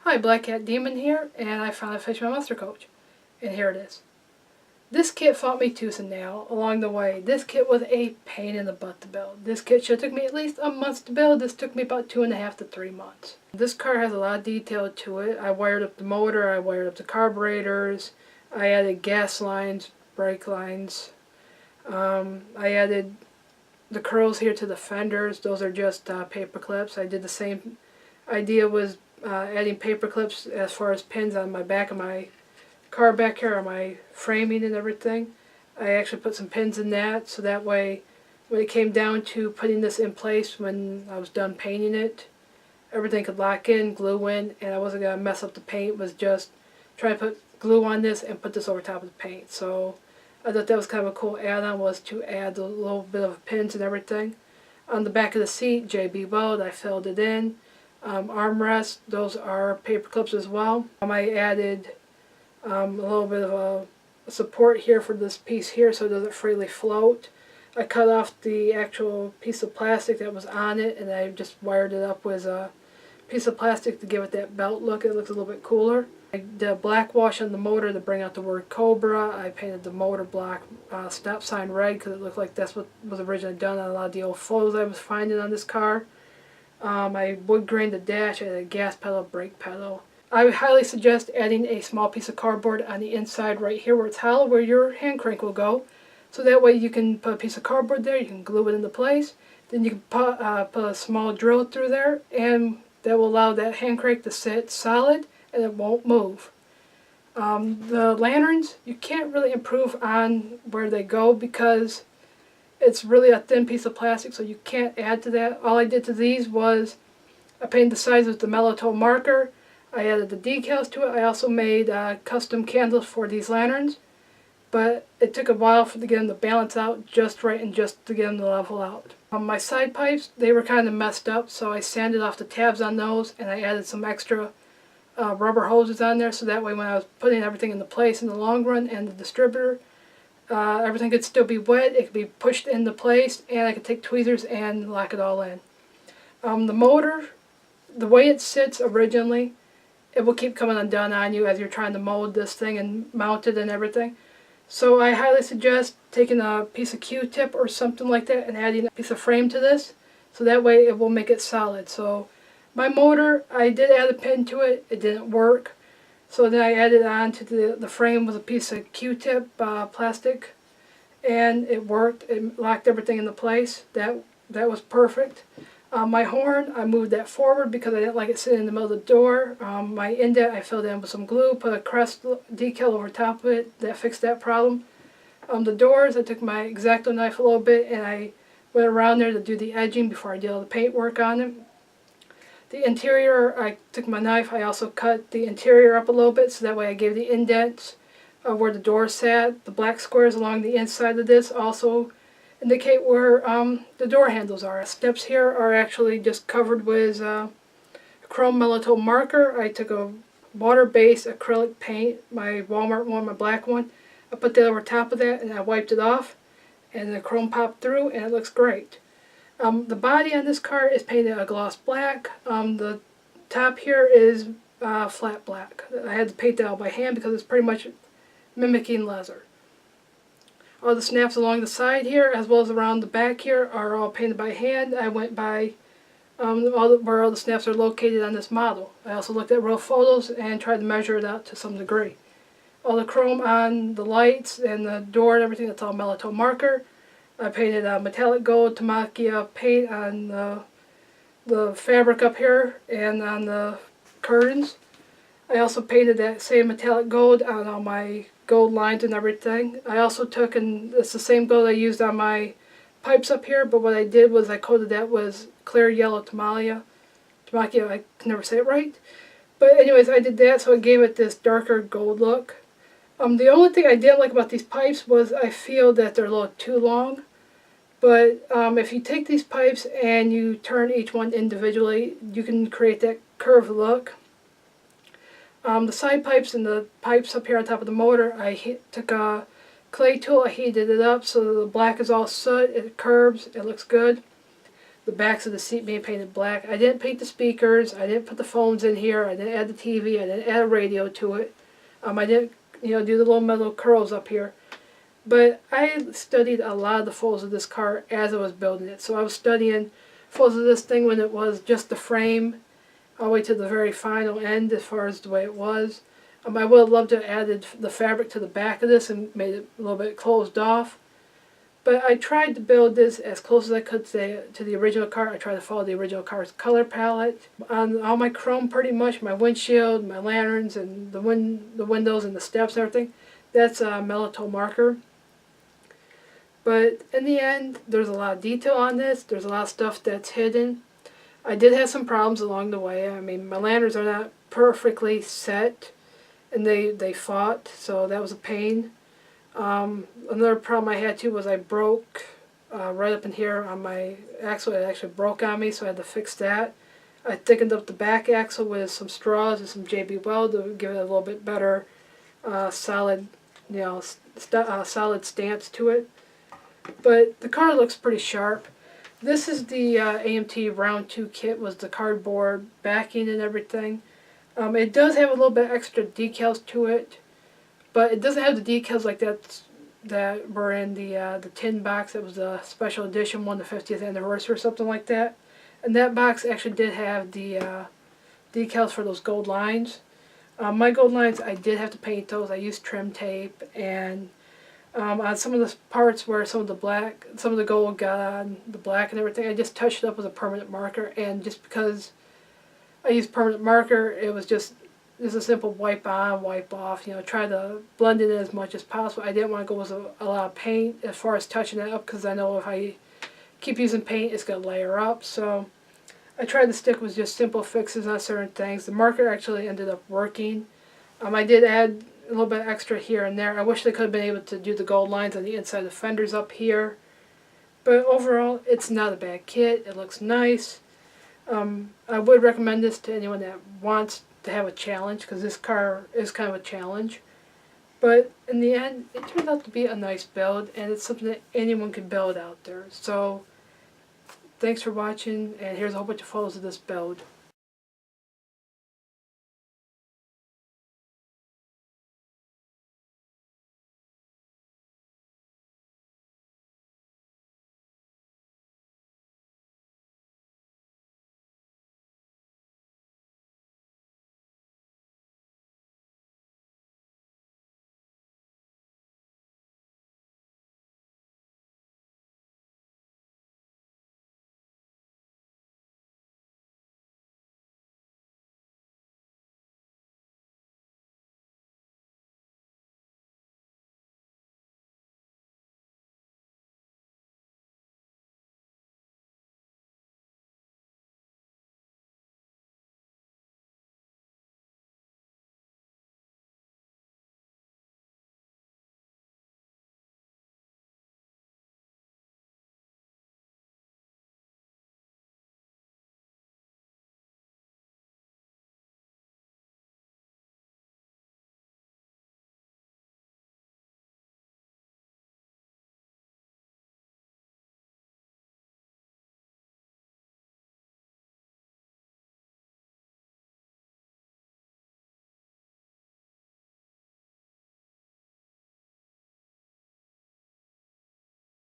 Hi, Black Cat Demon here, and I finally finished my Munster Koach. And here it is. This kit fought me tooth and nail along the way. This kit was a pain in the butt to build. This kit should have took me at least a month to build. This took me about 2.5 to 3 months. This car has a lot of detail to it. I wired up the motor, I wired up the carburetors, I added gas lines, brake lines. I added the curls here to the fenders. Those are just paper clips. I did the same idea with adding paper clips as far as pins on my back of my car back here, on my framing and everything. I actually put some pins in that, so that way when it came down to putting this in place, when I was done painting it, everything could lock in, glue in, and I wasn't going to mess up the paint. It was just try to put glue on this and put this over top of the paint. So I thought that was kind of a cool add-on, was to add a little bit of pins and everything. On the back of the seat, JB Weld, I filled it in. Armrests, those are paper clips as well. I added a little bit of a support here for this piece here so it doesn't freely float. I cut off the actual piece of plastic that was on it, and I just wired it up with a piece of plastic to give it that belt look. It looks a little bit cooler. I did a black wash on the motor to bring out the word Cobra. I painted the motor block stop sign red because it looked like that's what was originally done on a lot of the old photos I was finding on this car. I wood grained the dash, I had a gas pedal, brake pedal. I would highly suggest adding a small piece of cardboard on the inside right here where it's hollow, where your hand crank will go. So that way you can put a piece of cardboard there, you can glue it into place. Then you can put a small drill through there, and that will allow that hand crank to sit solid and it won't move. The lanterns, you can't really improve on where they go because it's really a thin piece of plastic, so you can't add to that. All I did to these was I painted the sides with the mellow tone marker. I added the decals to it. I also made custom candles for these lanterns, but it took a while to get them to balance out just right and just to get them to level out. My side pipes, they were kind of messed up, so I sanded off the tabs on those, and I added some extra rubber hoses on there, so that way when I was putting everything into place in the long run and the distributor, everything could still be wet, it could be pushed into place, and I could take tweezers and lock it all in. The motor, the way it sits originally, it will keep coming undone on you as you're trying to mold this thing and mount it and everything. So I highly suggest taking a piece of Q-tip or something like that and adding a piece of frame to this, so that way it will make it solid. So my motor, I did add a pin to it, it didn't work. So then I added on to the frame with a piece of Q-tip plastic, and it worked. It locked everything into place. That was perfect. My horn, I moved that forward because I didn't like it sitting in the middle of the door. My indent, I filled in with some glue, put a crest decal over top of it. That fixed that problem. The doors, I took my X-Acto knife a little bit and I went around there to do the edging before I did all the paint work on them. The interior, I took my knife, I also cut the interior up a little bit so that way I gave the indents where the door sat. The black squares along the inside of this also indicate where the door handles are. Steps here are actually just covered with chrome melatonin marker. I took a water-based acrylic paint, my Walmart one, my black one. I put that over top of that and I wiped it off, and the chrome popped through and it looks great. The body on this car is painted a gloss black. The top here is flat black. I had to paint that all by hand because it's pretty much mimicking leather. All the snaps along the side here as well as around the back here are all painted by hand. I went by where all the snaps are located on this model. I also looked at real photos and tried to measure it out to some degree. All the chrome on the lights and the door and everything, that's all melatonin marker. I painted metallic gold Tamakia paint on the fabric up here and on the curtains. I also painted that same metallic gold on all my gold lines and everything. I also took, and it's the same gold I used on my pipes up here, but what I did was I coated that with clear yellow Tamakia, I can never say it right. But anyways, I did that so it gave it this darker gold look. The only thing I didn't like about these pipes was I feel that they're a little too long. But if you take these pipes and you turn each one individually, you can create that curved look. The side pipes and the pipes up here on top of the motor, I took a clay tool, I heated it up so the black is all soot, it curves, it looks good. the backs of the seat being painted black. I didn't paint the speakers. I didn't put the phones in here. I didn't add the TV. I didn't add a radio to it. I didn't, do the little metal curls up here. But I studied a lot of the photos of this car as I was building it. So I was studying photos of this thing when it was just the frame, all the way to the very final end as far as the way it was. I would have loved to have added the fabric to the back of this and made it a little bit closed off. But I tried to build this as close as I could to the original car. I tried to follow the original car's color palette. On all my chrome pretty much, my windshield, my lanterns, and the windows and the steps and everything, that's a Melatow marker. But in the end, there's a lot of detail on this. There's a lot of stuff that's hidden. I did have some problems along the way. My lanterns are not perfectly set, and they fought, so that was a pain. Another problem I had too was I broke right up in here on my axle. It actually broke on me, so I had to fix that. I thickened up the back axle with some straws and some JB Weld to give it a little bit better solid, solid stance to it. But the car looks pretty sharp. This is the AMT Round 2 kit, was the cardboard backing and everything. It does have a little bit extra decals to it, but it doesn't have the decals like that were in the tin box. It was a special edition one, the 50th anniversary or something like that. And that box actually did have the decals for those gold lines. My gold lines, I did have to paint those. I used trim tape, and on some of the parts where some of the gold got on the black and everything, I just touched it up with a permanent marker. And just because I used permanent marker, it was just a simple wipe on, wipe off. Try to blend it in as much as possible. I didn't want to go with a lot of paint as far as touching it up, because I know if I keep using paint, it's going to layer up. So I tried to stick with just simple fixes on certain things. The marker actually ended up working. I did add a little bit extra here and there. I wish they could have been able to do the gold lines on the inside of the fenders up here. But overall, it's not a bad kit. It looks nice. I would recommend this to anyone that wants to have a challenge, because this car is kind of a challenge. But in the end, it turned out to be a nice build, and it's something that anyone can build out there. So thanks for watching, and here's a whole bunch of photos of this build.